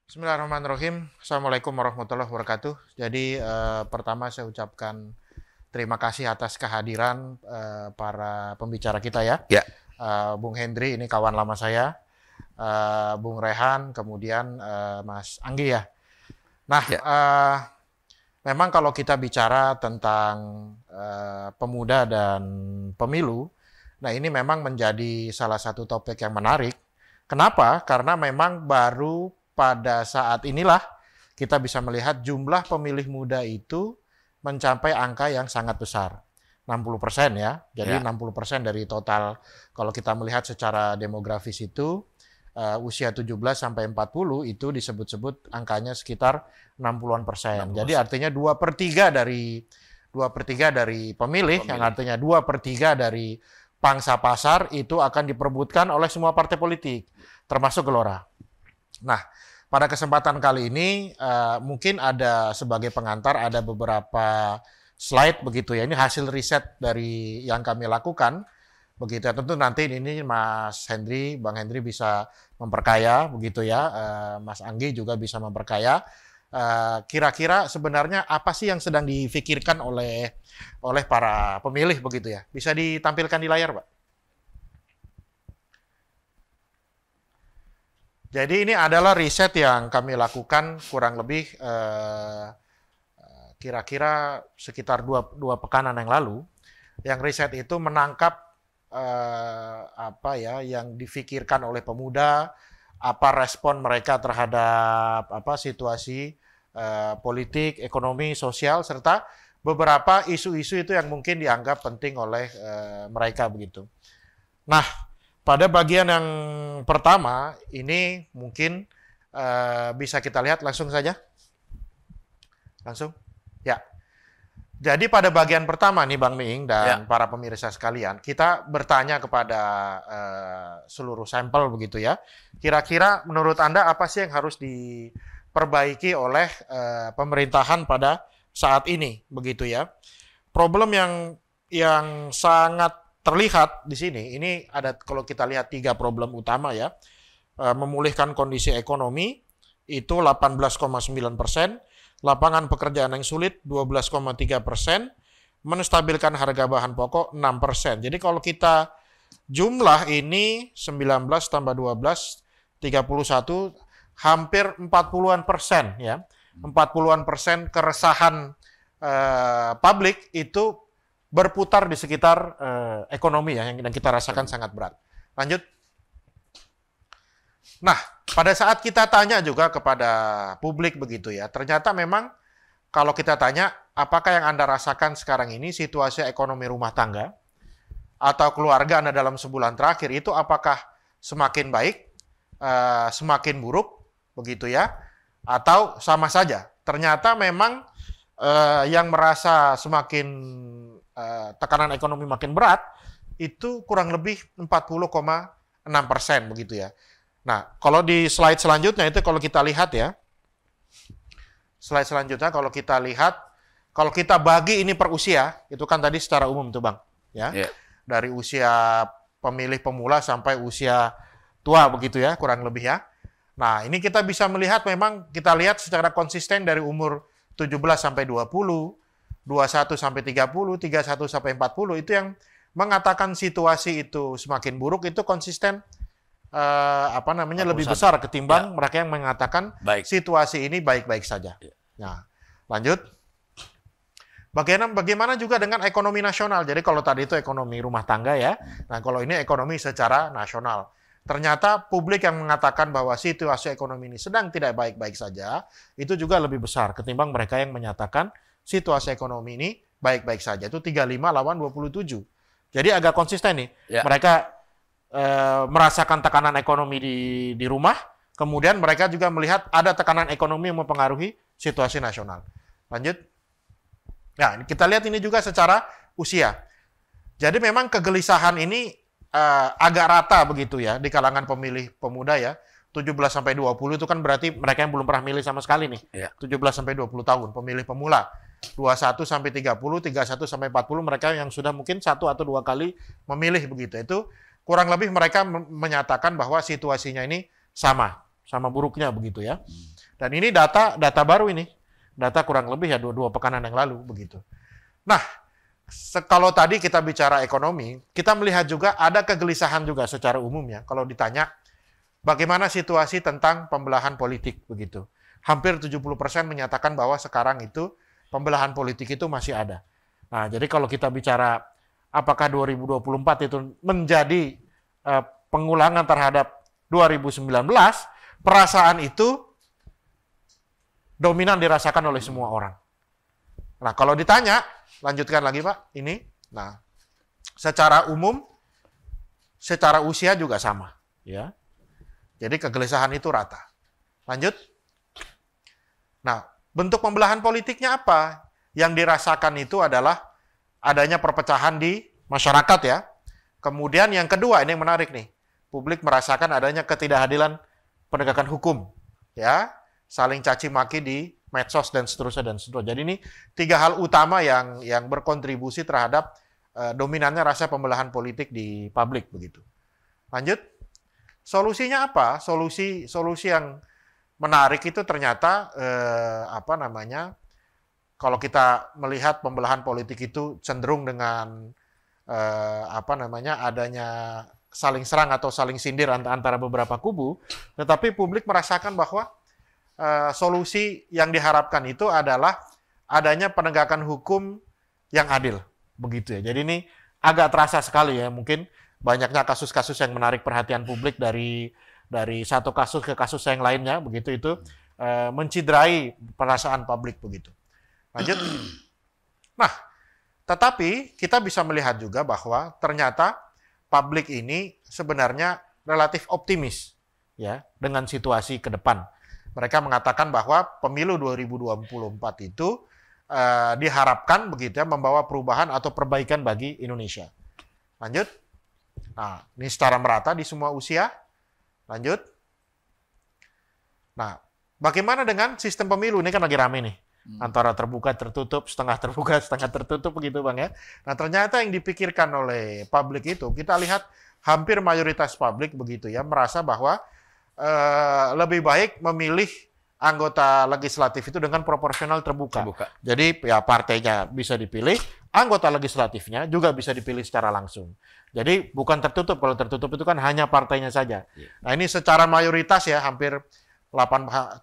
Bismillahirrahmanirrahim. Assalamualaikum warahmatullahi wabarakatuh. Jadi pertama saya ucapkan terima kasih atas kehadiran para pembicara kita ya. Ya. Bung Hendri ini kawan lama saya, Bung Rehan, kemudian Mas Anggi ya. Nah, Ya. memang kalau kita bicara tentang pemuda dan pemilu, nah ini memang menjadi salah satu topik yang menarik. Kenapa? Karena memang baru pada saat inilah kita bisa melihat jumlah pemilih muda itu mencapai angka yang sangat besar. 60% ya. Jadi Ya. 60% dari total kalau kita melihat secara demografis itu usia 17 sampai 40 itu disebut-sebut angkanya sekitar 60-an%. Jadi artinya 2/3 dari pemilih, yang artinya 2/3 dari pangsa pasar itu akan diperebutkan oleh semua partai politik, termasuk Gelora. Nah, pada kesempatan kali ini mungkin ada sebagai pengantar ada beberapa slide begitu ya. Ini hasil riset dari yang kami lakukan. Begitu ya. Tentu nanti ini Mas Hendri, Bang Hendri bisa memperkaya begitu ya. Mas Anggi juga bisa memperkaya. Kira-kira sebenarnya apa sih yang sedang difikirkan oleh para pemilih begitu ya. Bisa ditampilkan di layar, Pak? Jadi ini adalah riset yang kami lakukan kurang lebih kira-kira sekitar dua pekanan yang lalu. Yang riset itu menangkap apa ya yang difikirkan oleh pemuda, apa respon mereka terhadap apa situasi politik, ekonomi, sosial, serta beberapa isu-isu itu yang mungkin dianggap penting oleh mereka begitu. Nah, pada bagian yang pertama, ini mungkin bisa kita lihat langsung saja. Langsung? Ya. Jadi pada bagian pertama nih Bang Miing dan para pemirsa sekalian, kita bertanya kepada seluruh sampel begitu ya. Kira-kira menurut Anda apa sih yang harus diperbaiki oleh pemerintahan pada saat ini begitu ya. Problem yang sangat terlihat di sini, ini ada kalau kita lihat 3 problem utama ya. Memulihkan kondisi ekonomi itu 18,9%, lapangan pekerjaan yang sulit 12,3%, menstabilkan harga bahan pokok 6%. Jadi kalau kita jumlah ini 19 tambah 12, 31, hampir 40-an% ya. 40-an% keresahan publik itu berputar di sekitar ekonomi ya, yang kita rasakan sangat berat. Lanjut. Nah, pada saat kita tanya juga kepada publik begitu ya, ternyata memang kalau kita tanya, apakah yang Anda rasakan sekarang ini situasi ekonomi rumah tangga atau keluarga Anda dalam sebulan terakhir itu apakah semakin baik, semakin buruk, begitu ya, atau sama saja? Ternyata memang yang merasa semakin tekanan ekonomi makin berat, itu kurang lebih 40,6% begitu ya. Nah, kalau di slide selanjutnya itu kalau kita lihat ya, slide selanjutnya kalau kita lihat, kalau kita bagi ini per usia, itu kan tadi secara umum tuh Bang, ya. Yeah. Dari usia pemilih pemula sampai usia tua begitu ya, kurang lebih ya. Nah, ini kita bisa melihat memang kita lihat secara konsisten dari umur 17 sampai 20, 21 sampai 30, 31 sampai 40 itu yang mengatakan situasi itu semakin buruk itu konsisten lebih besar ketimbang mereka yang mengatakan situasi ini baik-baik saja. Nah, lanjut. Bagaimana juga dengan ekonomi nasional? Jadi kalau tadi itu ekonomi rumah tangga ya. Nah, kalau ini ekonomi secara nasional. Ternyata publik yang mengatakan bahwa situasi ekonomi ini sedang tidak baik-baik saja, itu juga lebih besar ketimbang mereka yang menyatakan situasi ekonomi ini baik-baik saja. Itu 35 lawan 27. Jadi agak konsisten nih. Ya. Mereka merasakan tekanan ekonomi di rumah, kemudian mereka juga melihat ada tekanan ekonomi yang mempengaruhi situasi nasional. Lanjut. Nah, kita lihat ini juga secara usia. Jadi memang kegelisahan ini agak rata begitu ya di kalangan pemilih pemuda ya. 17 sampai 20 itu kan berarti mereka yang belum pernah milih sama sekali nih. Ya. 17 sampai 20 tahun pemilih pemula. 21 sampai 30, 31 sampai 40 mereka yang sudah mungkin 1 atau 2 kali memilih begitu. Itu kurang lebih mereka menyatakan bahwa situasinya ini sama buruknya begitu ya. Dan ini data baru ini, data kurang lebih ya dua pekanan yang lalu begitu. Nah, kalau tadi kita bicara ekonomi, kita melihat juga ada kegelisahan juga secara umum ya. Kalau ditanya bagaimana situasi tentang pembelahan politik begitu. Hampir 70% menyatakan bahwa sekarang itu pembelahan politik itu masih ada. Nah, jadi kalau kita bicara apakah 2024 itu menjadi pengulangan terhadap 2019, perasaan itu dominan dirasakan oleh semua orang. Nah, kalau ditanya, lanjutkan lagi Pak, ini. Nah, secara umum, secara usia juga sama. Ya. Jadi kegelisahan itu rata. Lanjut. Nah, bentuk pembelahan politiknya apa? Yang dirasakan itu adalah adanya perpecahan di masyarakat ya. Kemudian yang kedua, ini yang menarik nih. Publik merasakan adanya ketidakadilan penegakan hukum. Ya. Saling caci maki di medsos dan seterusnya. Jadi ini 3 hal utama yang berkontribusi terhadap dominannya rasa pembelahan politik di publik begitu. Lanjut. Solusinya apa? Solusi yang menarik itu ternyata kalau kita melihat pembelahan politik itu cenderung dengan adanya saling serang atau saling sindir antara beberapa kubu, tetapi publik merasakan bahwa solusi yang diharapkan itu adalah adanya penegakan hukum yang adil, begitu ya. Jadi ini agak terasa sekali ya, mungkin banyaknya kasus-kasus yang menarik perhatian publik dari satu kasus ke kasus yang lainnya, begitu itu menciderai perasaan publik begitu. Lanjut. Nah, tetapi kita bisa melihat juga bahwa ternyata publik ini sebenarnya relatif optimis ya dengan situasi ke depan. Mereka mengatakan bahwa pemilu 2024 itu diharapkan begitu ya membawa perubahan atau perbaikan bagi Indonesia. Lanjut. Nah, ini secara merata di semua usia. Lanjut. Nah, bagaimana dengan sistem pemilu? Ini kan lagi rame nih. Antara terbuka, tertutup, setengah terbuka, setengah tertutup begitu Bang ya. Nah, ternyata yang dipikirkan oleh publik itu, kita lihat hampir mayoritas publik begitu ya, merasa bahwa lebih baik memilih anggota legislatif itu dengan proporsional terbuka. Jadi ya partainya bisa dipilih, anggota legislatifnya juga bisa dipilih secara langsung. Jadi bukan tertutup, kalau tertutup itu kan hanya partainya saja. Nah ini secara mayoritas ya hampir 75%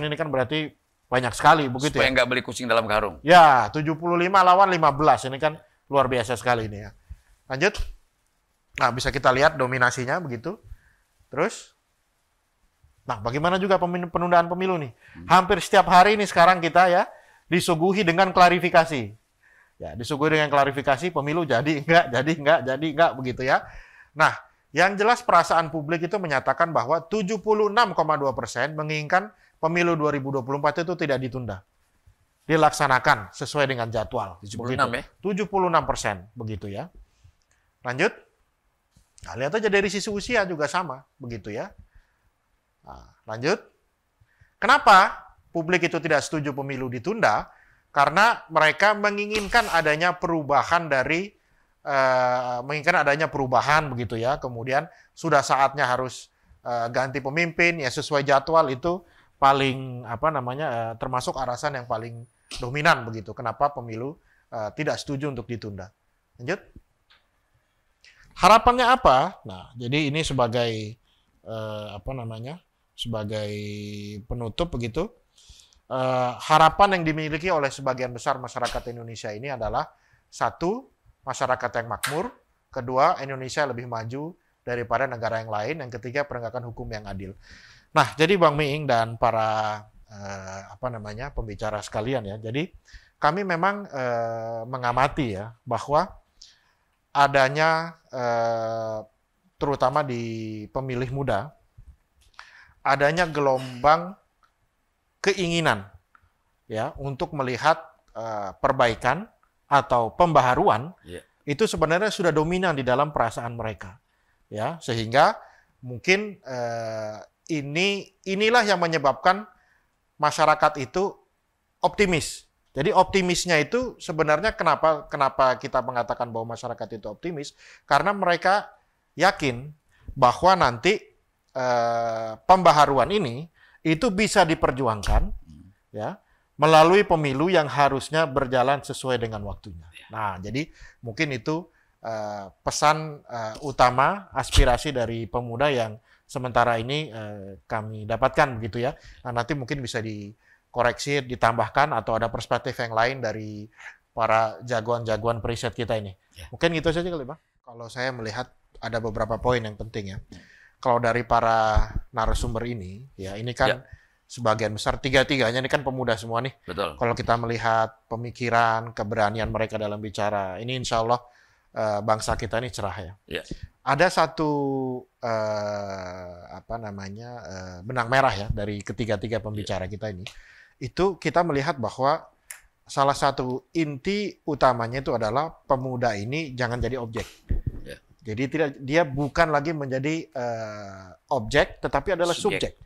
ini kan berarti banyak sekali begitu. Supaya nggak beli kucing dalam karung. Ya 75 lawan 15 ini kan luar biasa sekali ini ya. Lanjut. Nah bisa kita lihat dominasinya begitu. Terus. Nah, bagaimana juga penundaan pemilu nih? Hampir setiap hari ini sekarang kita ya disuguhi dengan klarifikasi. Ya, disuguhi dengan klarifikasi pemilu jadi enggak begitu ya. Nah, yang jelas perasaan publik itu menyatakan bahwa 76,2% menginginkan pemilu 2024 itu tidak ditunda. Dilaksanakan sesuai dengan jadwal. 76 ya? 76% begitu ya. Lanjut. Nah, lihat aja dari sisi usia juga sama begitu ya. Nah, lanjut. Kenapa publik itu tidak setuju pemilu ditunda? Karena mereka menginginkan adanya perubahan begitu ya. Kemudian sudah saatnya harus ganti pemimpin ya sesuai jadwal itu paling termasuk alasan yang paling dominan begitu. Kenapa pemilu tidak setuju untuk ditunda? Lanjut. Harapannya apa? Nah, jadi ini sebagai sebagai penutup begitu, harapan yang dimiliki oleh sebagian besar masyarakat Indonesia ini adalah satu, masyarakat yang makmur, kedua, Indonesia lebih maju daripada negara yang lain, yang ketiga, penegakan hukum yang adil. Nah, jadi Bang Miing dan para pembicara sekalian ya, jadi kami memang mengamati ya bahwa adanya terutama di pemilih muda, adanya gelombang keinginan ya untuk melihat perbaikan atau pembaharuan itu sebenarnya sudah dominan di dalam perasaan mereka ya, sehingga mungkin inilah yang menyebabkan masyarakat itu optimis. Jadi optimisnya itu sebenarnya kenapa kita mengatakan bahwa masyarakat itu optimis, karena mereka yakin bahwa nanti pembaharuan ini itu bisa diperjuangkan ya melalui pemilu yang harusnya berjalan sesuai dengan waktunya. Nah, jadi mungkin itu pesan utama aspirasi dari pemuda yang sementara ini kami dapatkan begitu ya. Nah, nanti mungkin bisa dikoreksi, ditambahkan atau ada perspektif yang lain dari para jagoan-jagoan periset kita ini. Mungkin gitu saja kali, Bang. Kalau saya melihat ada beberapa poin yang penting ya. Kalau dari para narasumber ini, ya ini kan sebagian besar tiga-tiganya ini kan pemuda semua nih. Betul. Kalau kita melihat pemikiran, keberanian mereka dalam bicara, ini insya Allah bangsa kita ini cerah ya. Ada satu benang merah ya dari ketiga-tiga pembicara kita ini. Itu kita melihat bahwa salah satu inti utamanya itu adalah pemuda ini jangan jadi objek. Jadi dia bukan lagi menjadi objek, tetapi adalah subjek,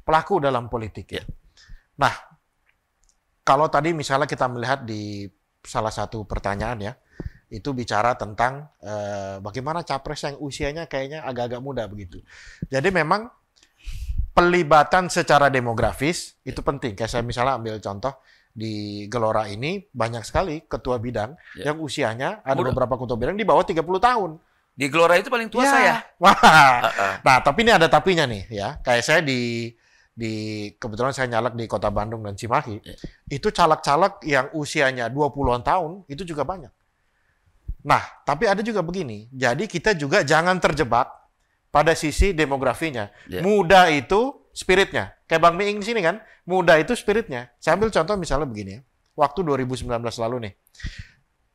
pelaku dalam politik. Nah, kalau tadi misalnya kita melihat di salah satu pertanyaan ya, itu bicara tentang bagaimana capres yang usianya kayaknya agak-agak muda begitu. Jadi memang pelibatan secara demografis itu penting. Kayak saya misalnya ambil contoh di Gelora ini banyak sekali ketua bidang yang usianya ada beberapa ketua bidang di bawah 30 tahun. Di Gelora itu paling tua saya. Wah. Nah, tapi ini ada tapinya nih ya. Kayak saya di kebetulan saya nyalek di Kota Bandung dan Cimahi. Itu caleg-caleg yang usianya 20-an tahun itu juga banyak. Nah, tapi ada juga begini. Jadi kita juga jangan terjebak pada sisi demografinya. Muda itu spiritnya. Kayak Bang Miing di sini kan, muda itu spiritnya. Saya ambil contoh misalnya begini ya. Waktu 2019 lalu nih.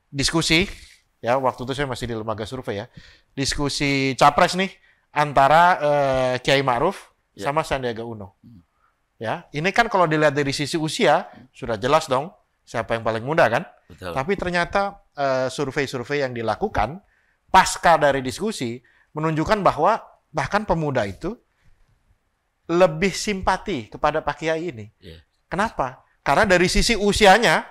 Diskusi ya, waktu itu saya masih di lembaga survei ya. Diskusi capres nih antara Kiai Ma'ruf sama Sandiaga Uno. Ya, ini kan kalau dilihat dari sisi usia sudah jelas dong siapa yang paling muda kan? Betul. Tapi ternyata survei-survei yang dilakukan pasca dari diskusi menunjukkan bahwa bahkan pemuda itu lebih simpati kepada Pak Kiai ini. Kenapa? Karena dari sisi usianya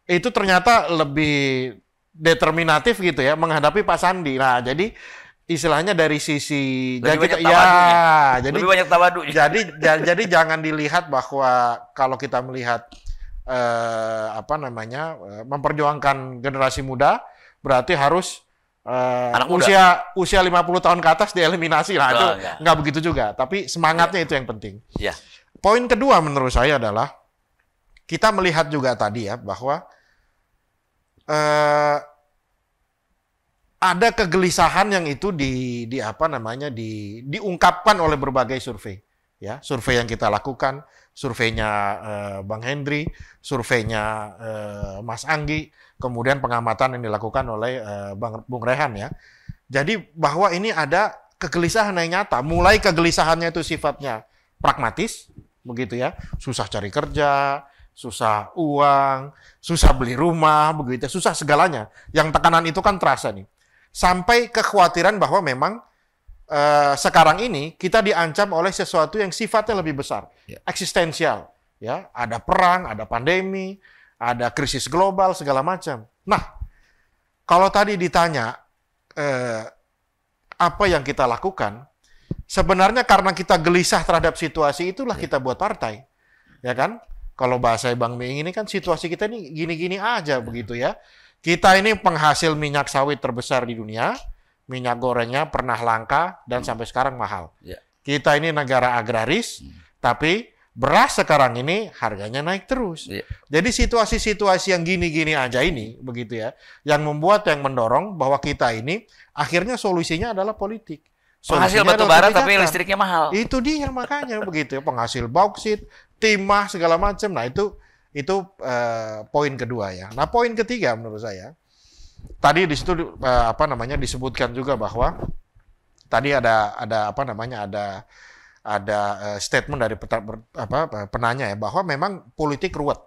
itu ternyata lebih determinatif gitu ya menghadapi Pak Sandi. Nah, jadi istilahnya dari sisi lebih banyak tawadu. Jadi jangan dilihat bahwa kalau kita melihat memperjuangkan generasi muda berarti harus usia 50 tahun ke atas dieliminasi. Nah, itu nggak begitu juga, tapi semangatnya itu yang penting. Poin kedua menurut saya adalah kita melihat juga tadi ya bahwa ada kegelisahan yang itu diungkapkan oleh berbagai survei. Ya, survei yang kita lakukan, surveinya Bang Hendri, surveinya Mas Anggi, kemudian pengamatan yang dilakukan oleh Bung Rehan ya. Jadi bahwa ini ada kegelisahan yang nyata, mulai kegelisahannya itu sifatnya pragmatis, begitu ya, susah cari kerja, susah uang, susah beli rumah, begitu, susah segalanya. Yang tekanan itu kan terasa nih. Sampai kekhawatiran bahwa memang sekarang ini kita diancam oleh sesuatu yang sifatnya lebih besar, eksistensial. Ya, ada perang, ada pandemi, ada krisis global, segala macam. Nah, kalau tadi ditanya apa yang kita lakukan, sebenarnya karena kita gelisah terhadap situasi itulah kita buat partai, ya kan? Kalau bahasa Bang Miing ini kan situasi kita ini gini-gini aja begitu ya. Kita ini penghasil minyak sawit terbesar di dunia, minyak gorengnya pernah langka dan sampai sekarang mahal. Kita ini negara agraris, tapi beras sekarang ini harganya naik terus. Jadi situasi-situasi yang gini-gini aja ini, begitu ya, yang mendorong bahwa kita ini akhirnya solusinya adalah politik. Penghasil batu bara tapi listriknya mahal. Itu dia makanya begitu ya, penghasil bauksit, timah segala macam. Nah, itu poin kedua ya. Nah, poin ketiga menurut saya tadi di situ disebutkan juga bahwa tadi ada statement dari penanya ya bahwa memang politik ruwet.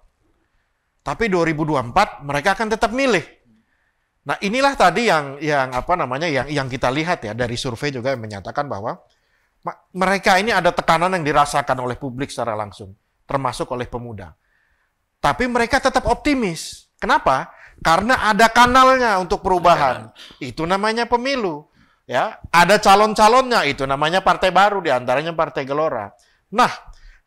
Tapi 2024 mereka akan tetap milih. Nah, inilah tadi yang kita lihat ya dari survei juga yang menyatakan bahwa mereka ini ada tekanan yang dirasakan oleh publik secara langsung, termasuk oleh pemuda. Tapi mereka tetap optimis. Kenapa? Karena ada kanalnya untuk perubahan. Itu namanya pemilu. Ya, ada calon-calonnya, itu namanya partai baru, di antaranya Partai Gelora. Nah,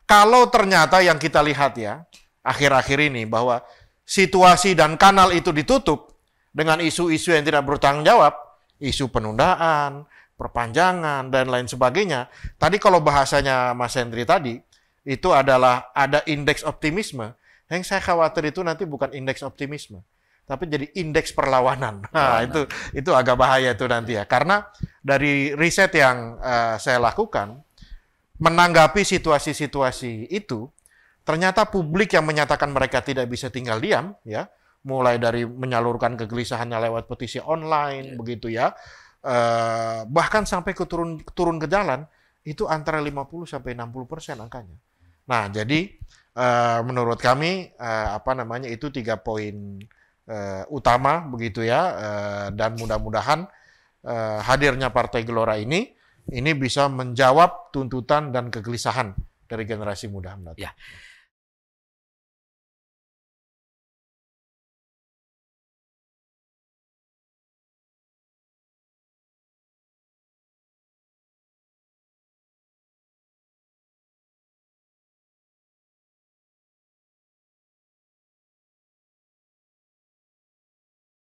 Kalau ternyata yang kita lihat ya, akhir-akhir ini bahwa situasi dan kanal itu ditutup dengan isu-isu yang tidak bertanggung jawab, isu penundaan, perpanjangan, dan lain sebagainya. Tadi kalau bahasanya Mas Hendri tadi, itu adalah ada indeks optimisme. Yang saya khawatir itu nanti bukan indeks optimisme, tapi jadi indeks perlawanan. Nah, itu agak bahaya itu nanti ya. Karena dari riset yang saya lakukan, menanggapi situasi-situasi itu, ternyata publik yang menyatakan mereka tidak bisa tinggal diam, ya, mulai dari menyalurkan kegelisahannya lewat petisi online, begitu ya, bahkan sampai turun ke jalan, itu antara 50-60% angkanya. Nah, jadi menurut kami itu 3 poin utama begitu ya, dan mudah-mudahan hadirnya Partai Gelora ini bisa menjawab tuntutan dan kegelisahan dari generasi muda. Ya.